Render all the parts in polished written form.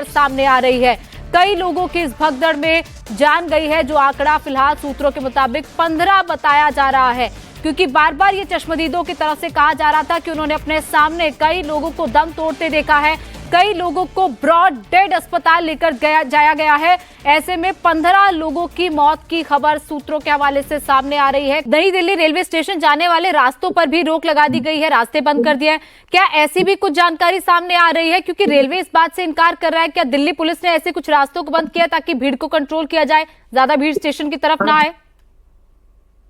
सामने आ रही है। कई लोगों की इस भगदड़ में जान गई है, जो आंकड़ा फिलहाल सूत्रों के मुताबिक 15 बताया जा रहा है, क्योंकि बार बार ये चश्मदीदों की तरफ से कहा जा रहा था कि उन्होंने अपने सामने कई लोगों को दम तोड़ते देखा है, कई लोगों को ब्रॉड डेड अस्पताल लेकर जाया गया है। ऐसे में 15 लोगों की मौत की खबर सूत्रों के हवाले से सामने आ रही है। नई दिल्ली रेलवे स्टेशन जाने वाले रास्तों पर भी रोक लगा दी गई है, रास्ते बंद कर दिए हैं। क्या ऐसी भी कुछ जानकारी सामने आ रही है, क्योंकि रेलवे इस बात से इनकार कर रहा है, क्या दिल्ली पुलिस ने ऐसे कुछ रास्तों को बंद किया ताकि भीड़ को कंट्रोल किया जाए, ज्यादा भीड़ स्टेशन की तरफ ना आए?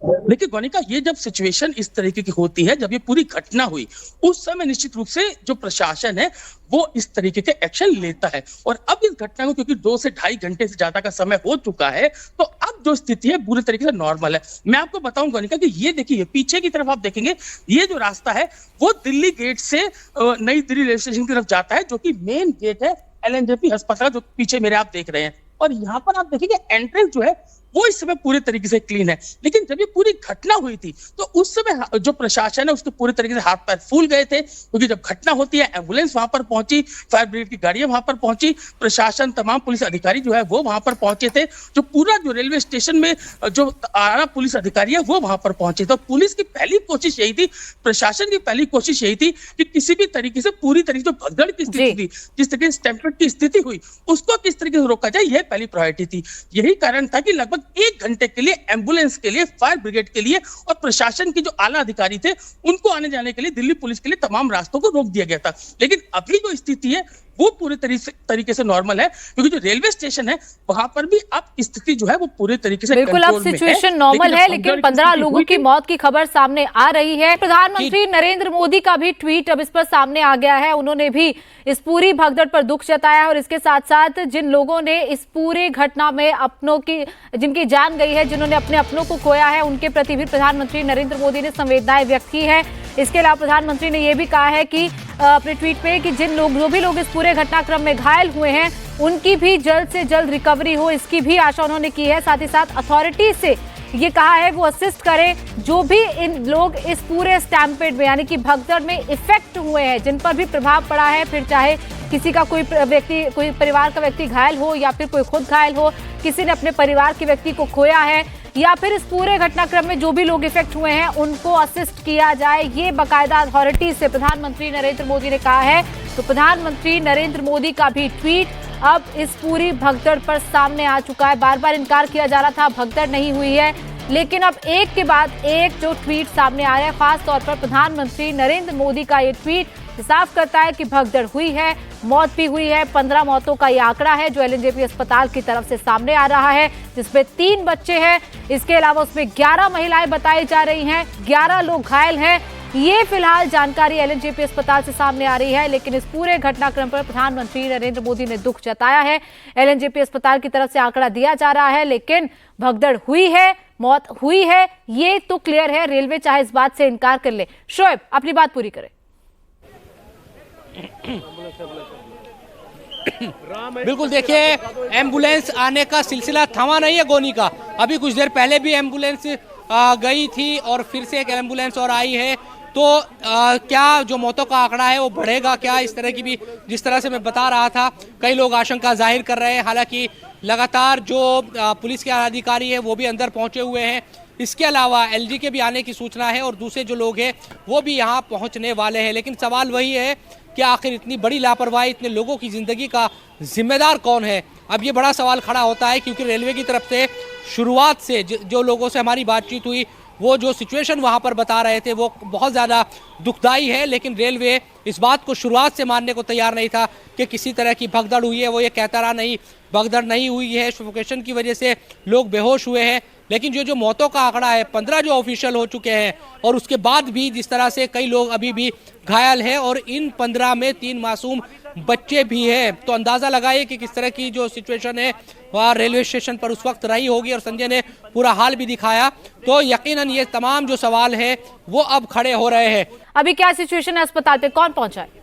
देखिए गौनिका, ये जब सिचुएशन इस तरीके की होती है, जब ये पूरी घटना हुई, उस समय निश्चित रूप से जो प्रशासन है वो इस तरीके के एक्शन लेता है। और अब इस घटना को क्योंकि 2 से ढाई घंटे से ज्यादा का समय हो चुका है, तो अब जो स्थिति है पूरी तरीके से नॉर्मल है। मैं आपको बताऊं गौनिका कि ये देखिए, पीछे की तरफ आप देखेंगे, ये जो रास्ता है वो दिल्ली गेट से नई दिल्ली रेलवे स्टेशन की तरफ जाता है, जो कि मेन गेट है LNJP अस्पताल, जो पीछे मेरे आप देख रहे हैं। और यहाँ पर आप देखेंगे एंट्रेंस जो है वो इस समय पूरे तरीके से क्लीन है। लेकिन जब ये पूरी घटना हुई थी तो उस समय जो प्रशासन है उसके पूरे तरीके से हाथ पैर फूल गए थे, क्योंकि जब घटना होती है एम्बुलेंस वहां पर पहुंची, फायर ब्रिगेड की गाड़ियां वहां पर पहुंची, प्रशासन तमाम पुलिस अधिकारी जो है वो वहां पर पहुंचे थे, जो पूरा जो रेलवे स्टेशन में जो आला पुलिस अधिकारी है वो वहां पर पहुंचे। तो पुलिस की पहली कोशिश यही थी, प्रशासन की पहली कोशिश यही थी कि किसी भी तरीके से पूरी तरीके से भगदड़ की स्थिति थी, जिस तरीके से स्टैम्पेड की स्थिति हुई उसको किस तरीके से रोका जाए, यह पहली प्रायोरिटी थी। यही कारण था कि लगभग 1 घंटे के लिए एम्बुलेंस के लिए, फायर ब्रिगेड के लिए और प्रशासन के जो आला अधिकारी थे उनको आने जाने के लिए दिल्ली पुलिस के लिए तमाम रास्तों को रोक दिया गया था। लेकिन अभी जो स्थिति है वो पूरे तरीके से नॉर्मल है, क्योंकि जो रेलवे स्टेशन है वहां पर भी अब स्थिति जो है वो पूरे तरीके से बिल्कुल अब सिचुएशन नॉर्मल है। लेकिन 15 लोगों की मौत की खबर सामने आ रही है। प्रधानमंत्री नरेंद्र मोदी का भी ट्वीट अब इस पर सामने आ गया है। उन्होंने भी इस पूरी भगदड़ पर दुख जताया और इसके साथ साथ जिन लोगों ने इस पूरी घटना में जिनकी जान गई है, जिन्होंने अपने अपनों को खोया है, उनके प्रति भी प्रधानमंत्री नरेंद्र मोदी ने संवेदनाएं व्यक्त की है। इसके अलावा प्रधानमंत्री ने यह भी कहा है कि अपने ट्वीट पे कि जो भी लोग इस पूरे घटनाक्रम में घायल हुए हैं उनकी भी जल्द से जल्द रिकवरी हो, इसकी भी आशा उन्होंने की है। साथ ही साथ अथॉरिटी से ये कहा है वो असिस्ट करें, जो भी इन लोग इस पूरे स्टैम्पेड में यानी कि भगदड़ में इफेक्ट हुए हैं, जिन पर भी प्रभाव पड़ा है, फिर चाहे किसी का कोई व्यक्ति, कोई परिवार का व्यक्ति घायल हो या फिर कोई खुद घायल हो, किसी ने अपने परिवार के व्यक्ति को खोया है, या फिर इस पूरे घटनाक्रम में जो भी लोग इफेक्ट हुए हैं उनको असिस्ट किया जाए, ये बाकायदा अथॉरिटी से प्रधानमंत्री नरेंद्र मोदी ने कहा है। तो प्रधानमंत्री नरेंद्र मोदी का भी ट्वीट अब इस पूरी भगदड़ पर सामने आ चुका है। बार बार इनकार किया जा रहा था भगदड़ नहीं हुई है, लेकिन अब एक के बाद एक जो ट्वीट सामने आ रहा है, खास तौर पर प्रधानमंत्री नरेंद्र मोदी का ये ट्वीट साफ करता है कि भगदड़ हुई है, मौत भी हुई है। 15 मौतों का ये आंकड़ा है जो LNJP अस्पताल की तरफ से सामने आ रहा है, जिसमें 3 बच्चे हैं। इसके अलावा उसमें 11 महिलाएं बताई जा रही हैं, 11 लोग घायल हैं। ये फिलहाल जानकारी LNJP अस्पताल से सामने आ रही है। लेकिन इस पूरे घटनाक्रम पर प्रधानमंत्री नरेंद्र मोदी ने दुख जताया है। LNJP अस्पताल की तरफ से आंकड़ा दिया जा रहा है, लेकिन भगदड़ हुई है, मौत हुई है, ये तो क्लियर है। रेलवे चाहे इस बात से इनकार कर ले। शोएब अपनी बात पूरी करें। बिल्कुल, देखिए एम्बुलेंस आने का सिलसिला थमा नहीं है गोनी का। अभी कुछ देर पहले भी एम्बुलेंस गई थी और फिर से एक एम्बुलेंस और आई है। तो क्या जो मौतों का आंकड़ा है वो बढ़ेगा क्या, इस तरह की भी, जिस तरह से मैं बता रहा था, कई लोग आशंका जाहिर कर रहे हैं। हालांकि लगातार जो पुलिस के अधिकारी है वो भी अंदर पहुंचे हुए हैं। इसके अलावा LG के भी आने की सूचना है और दूसरे जो लोग हैं वो भी यहाँ पहुँचने वाले हैं। लेकिन सवाल वही है कि आखिर इतनी बड़ी लापरवाही, इतने लोगों की ज़िंदगी का जिम्मेदार कौन है? अब ये बड़ा सवाल खड़ा होता है, क्योंकि रेलवे की तरफ से शुरुआत से जो लोगों से हमारी बातचीत हुई वो जो सिचुएशन वहाँ पर बता रहे थे वो बहुत ज़्यादा दुखदाई है। लेकिन रेलवे इस बात को शुरुआत से मानने को तैयार नहीं था कि किसी तरह की भगदड़ हुई है। वो ये कहता रहा नहीं, भगदड़ नहीं हुई है, सफोकेशन की वजह से लोग बेहोश हुए हैं। लेकिन जो मौतों का आंकड़ा है, 15 जो ऑफिशियल हो चुके हैं, और उसके बाद भी जिस तरह से कई लोग अभी भी घायल हैं, और इन 15 में 3 मासूम बच्चे भी हैं, तो अंदाज़ा लगाइए कि किस तरह की जो सिचुएशन है वहाँ रेलवे स्टेशन पर उस वक्त रही होगी। और संजय ने पूरा हाल भी दिखाया, तो यकीनन ये तमाम जो सवाल है वो अब खड़े हो रहे हैं। अभी क्या सिचुएशन है अस्पताल पे, कौन पहुंचा है?